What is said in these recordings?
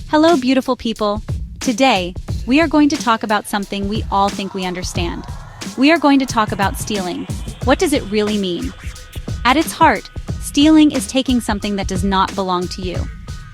Hello, beautiful people. Today, we are going to talk about something we all think we understand. We are going to talk about stealing. What does it really mean? At its heart, stealing is taking something that does not belong to you.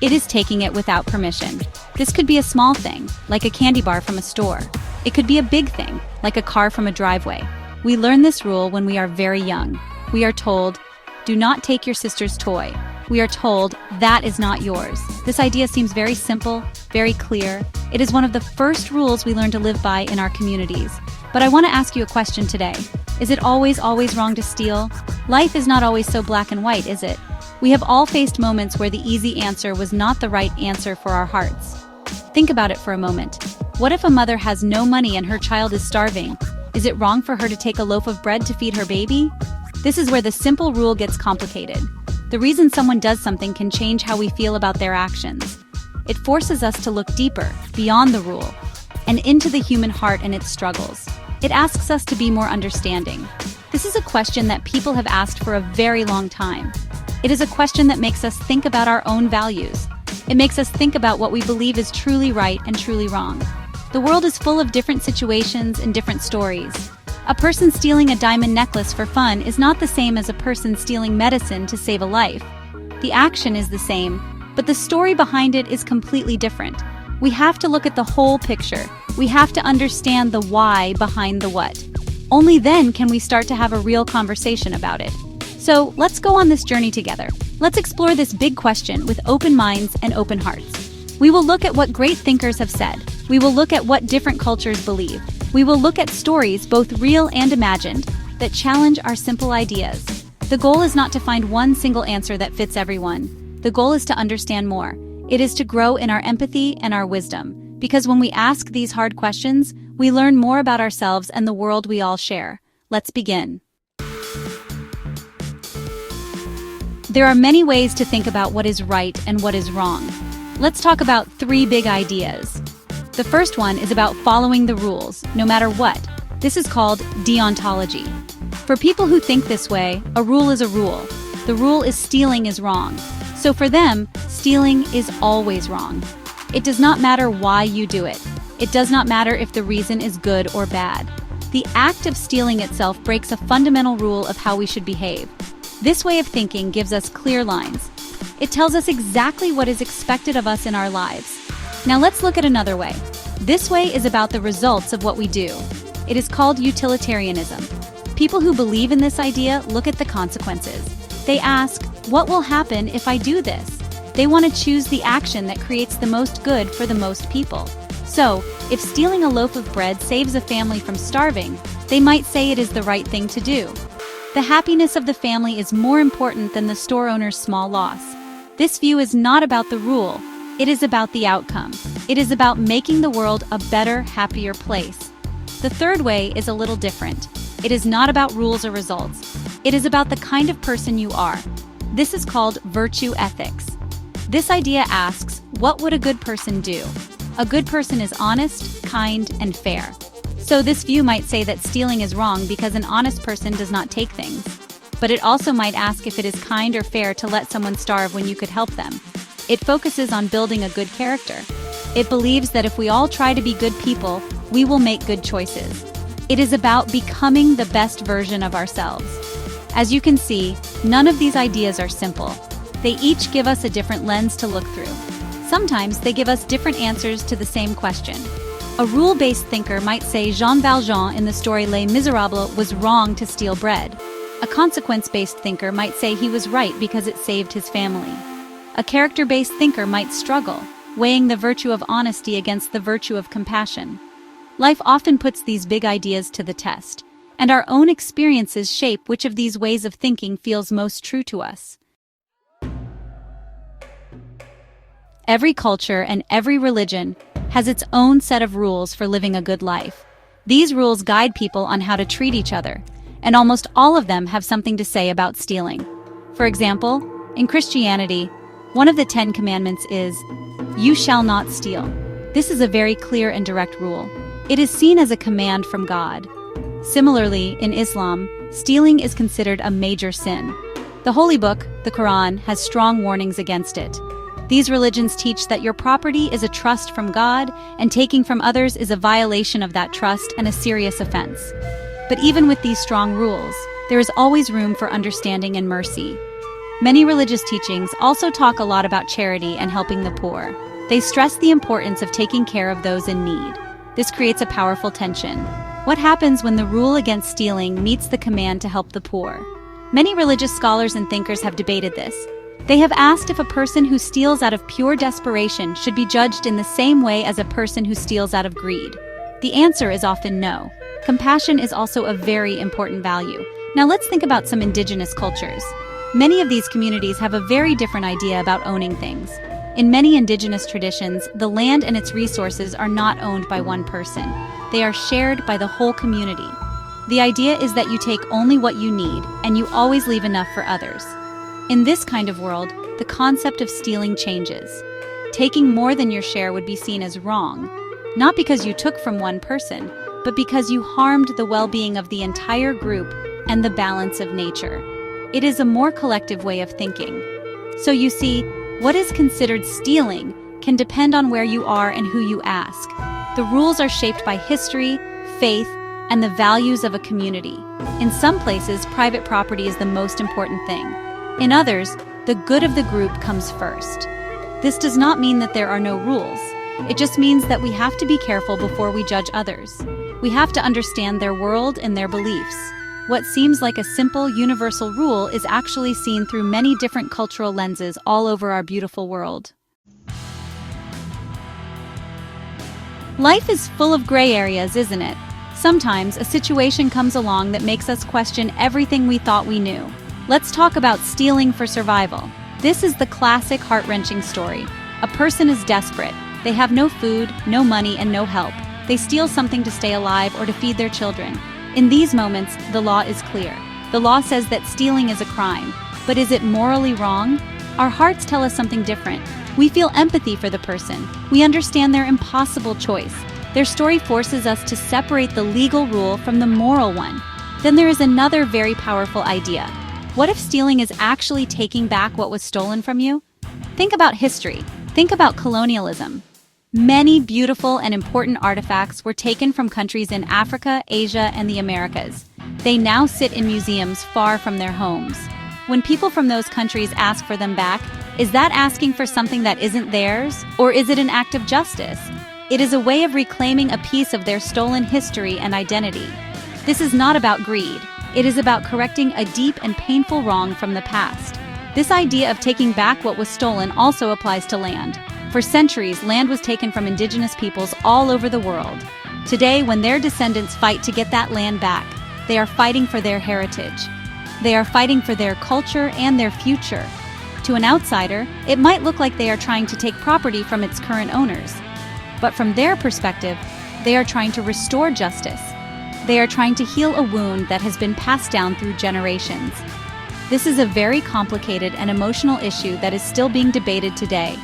It is taking it without permission. This could be a small thing, like a candy bar from a store. It could be a big thing, like a car from a driveway. We learn this rule when we are very young. We are told, do not take your sister's toy. We are told, that is not yours. This idea seems very simple, very clear. It is one of the first rules we learn to live by in our communities. But I want to ask you a question today. Is it always wrong to steal? Life is not always so black and white, is it? We have all faced moments where the easy answer was not the right answer for our hearts. Think about it for a moment. What if a mother has no money and her child is starving? Is it wrong for her to take a loaf of bread to feed her baby? This is where the simple rule gets complicated. The reason someone does something can change how we feel about their actions. It forces us to look deeper, beyond the rule, and into the human heart and its struggles. It asks us to be more understanding. This is a question that people have asked for a very long time. It is a question that makes us think about our own values. It makes us think about what we believe is truly right and truly wrong. The world is full of different situations and different stories. A person stealing a diamond necklace for fun is not the same as a person stealing medicine to save a life. The action is the same, but the story behind it is completely different. We have to look at the whole picture. We have to understand the why behind the what. Only then can we start to have a real conversation about it. So let's go on this journey together. Let's explore this big question with open minds and open hearts. We will look at what great thinkers have said. We will look at what different cultures believe. We will look at stories, both real and imagined, that challenge our simple ideas. The goal is not to find one single answer that fits everyone. The goal is to understand more. It is to grow in our empathy and our wisdom. Because when we ask these hard questions, we learn more about ourselves and the world we all share. Let's begin. There are many ways to think about what is right and what is wrong. Let's talk about 3 big ideas. The first one is about following the rules, no matter what. This is called deontology. For people who think this way, a rule is a rule. The rule is stealing is wrong. So for them, stealing is always wrong. It does not matter why you do it. It does not matter if the reason is good or bad. The act of stealing itself breaks a fundamental rule of how we should behave. This way of thinking gives us clear lines. It tells us exactly what is expected of us in our lives. Now let's look at another way. This way is about the results of what we do. It is called utilitarianism. People who believe in this idea look at the consequences. They ask, what will happen if I do this? They want to choose the action that creates the most good for the most people. So, if stealing a loaf of bread saves a family from starving, they might say it is the right thing to do. The happiness of the family is more important than the store owner's small loss. This view is not about the rule. It is about the outcome. It is about making the world a better, happier place. The third way is a little different. It is not about rules or results. It is about the kind of person you are. This is called virtue ethics. This idea asks, what would a good person do? A good person is honest, kind, and fair. So this view might say that stealing is wrong because an honest person does not take things. But it also might ask if it is kind or fair to let someone starve when you could help them. It focuses on building a good character. It believes that if we all try to be good people, we will make good choices. It is about becoming the best version of ourselves. As you can see, none of these ideas are simple. They each give us a different lens to look through. Sometimes they give us different answers to the same question. A rule-based thinker might say Jean Valjean in the story Les Miserables was wrong to steal bread. A consequence-based thinker might say he was right because it saved his family. A character-based thinker might struggle, weighing the virtue of honesty against the virtue of compassion. Life often puts these big ideas to the test, and our own experiences shape which of these ways of thinking feels most true to us. Every culture and every religion has its own set of rules for living a good life. These rules guide people on how to treat each other, and almost all of them have something to say about stealing. For example, in Christianity, one of the 10 commandments is, "You shall not steal." This is a very clear and direct rule. It is seen as a command from God. Similarly, in Islam, stealing is considered a major sin. The Holy Book, the Quran, has strong warnings against it. These religions teach that your property is a trust from God, and taking from others is a violation of that trust and a serious offense. But even with these strong rules, there is always room for understanding and mercy. Many religious teachings also talk a lot about charity and helping the poor. They stress the importance of taking care of those in need. This creates a powerful tension. What happens when the rule against stealing meets the command to help the poor? Many religious scholars and thinkers have debated this. They have asked if a person who steals out of pure desperation should be judged in the same way as a person who steals out of greed. The answer is often no. Compassion is also a very important value. Now let's think about some indigenous cultures. Many of these communities have a very different idea about owning things. In many indigenous traditions, the land and its resources are not owned by one person. They are shared by the whole community. The idea is that you take only what you need, and you always leave enough for others. In this kind of world, the concept of stealing changes. Taking more than your share would be seen as wrong, not because you took from one person, but because you harmed the well-being of the entire group and the balance of nature. It is a more collective way of thinking. So you see, what is considered stealing can depend on where you are and who you ask. The rules are shaped by history, faith, and the values of a community. In some places, private property is the most important thing. In others, the good of the group comes first. This does not mean that there are no rules. It just means that we have to be careful before we judge others. We have to understand their world and their beliefs. What seems like a simple, universal rule is actually seen through many different cultural lenses all over our beautiful world. Life is full of gray areas, isn't it? Sometimes a situation comes along that makes us question everything we thought we knew. Let's talk about stealing for survival. This is the classic heart-wrenching story. A person is desperate. They have no food, no money, and no help. They steal something to stay alive or to feed their children. In these moments, the law is clear. The law says that stealing is a crime. But is it morally wrong? Our hearts tell us something different. We feel empathy for the person. We understand their impossible choice. Their story forces us to separate the legal rule from the moral one. Then there is another very powerful idea. What if stealing is actually taking back what was stolen from you? Think about history. Think about colonialism. Many beautiful and important artifacts were taken from countries in Africa, Asia, and the Americas. They now sit in museums far from their homes. When people from those countries ask for them back, is that asking for something that isn't theirs, or is it an act of justice? It is a way of reclaiming a piece of their stolen history and identity. This is not about greed. It is about correcting a deep and painful wrong from the past. This idea of taking back what was stolen also applies to land. For centuries, land was taken from indigenous peoples all over the world. Today, when their descendants fight to get that land back, they are fighting for their heritage. They are fighting for their culture and their future. To an outsider, it might look like they are trying to take property from its current owners. But from their perspective, they are trying to restore justice. They are trying to heal a wound that has been passed down through generations. This is a very complicated and emotional issue that is still being debated today.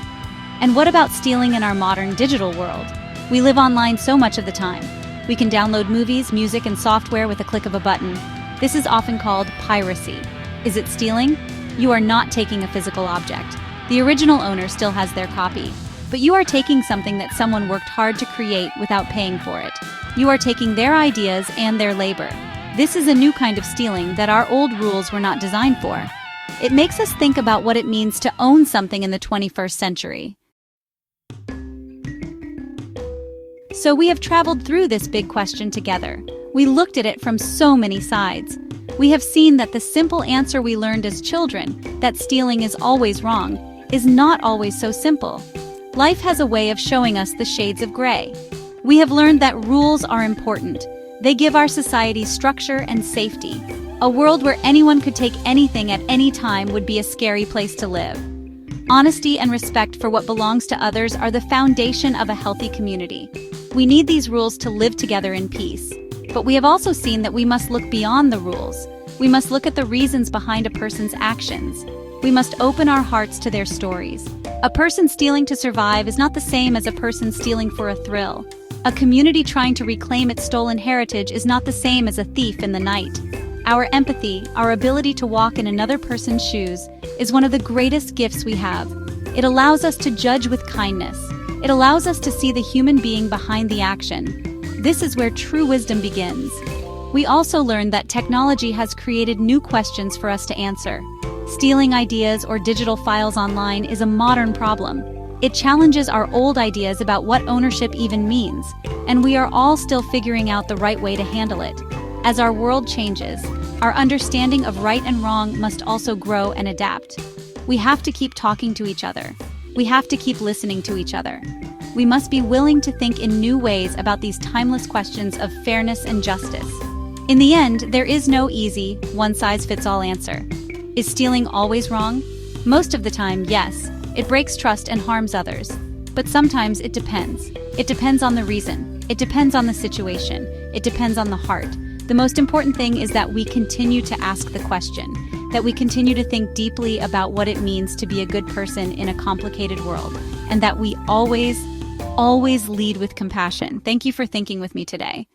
And what about stealing in our modern digital world? We live online so much of the time. We can download movies, music, and software with a click of a button. This is often called piracy. Is it stealing? You are not taking a physical object. The original owner still has their copy. But you are taking something that someone worked hard to create without paying for it. You are taking their ideas and their labor. This is a new kind of stealing that our old rules were not designed for. It makes us think about what it means to own something in the 21st century. So we have traveled through this big question together. We looked at it from so many sides. We have seen that the simple answer we learned as children, that stealing is always wrong, is not always so simple. Life has a way of showing us the shades of gray. We have learned that rules are important. They give our society structure and safety. A world where anyone could take anything at any time would be a scary place to live. Honesty and respect for what belongs to others are the foundation of a healthy community. We need these rules to live together in peace. But we have also seen that we must look beyond the rules. We must look at the reasons behind a person's actions. We must open our hearts to their stories. A person stealing to survive is not the same as a person stealing for a thrill. A community trying to reclaim its stolen heritage is not the same as a thief in the night. Our empathy, our ability to walk in another person's shoes, is one of the greatest gifts we have. It allows us to judge with kindness. It allows us to see the human being behind the action. This is where true wisdom begins. We also learned that technology has created new questions for us to answer. Stealing ideas or digital files online is a modern problem. It challenges our old ideas about what ownership even means, and we are all still figuring out the right way to handle it. As our world changes, our understanding of right and wrong must also grow and adapt. We have to keep talking to each other. We have to keep listening to each other. We must be willing to think in new ways about these timeless questions of fairness and justice. In the end, there is no easy, one-size-fits-all answer. Is stealing always wrong? Most of the time, yes. It breaks trust and harms others. But sometimes it depends. It depends on the reason. It depends on the situation. It depends on the heart. The most important thing is that we continue to ask the question, that we continue to think deeply about what it means to be a good person in a complicated world, and that we always lead with compassion. Thank you for thinking with me today.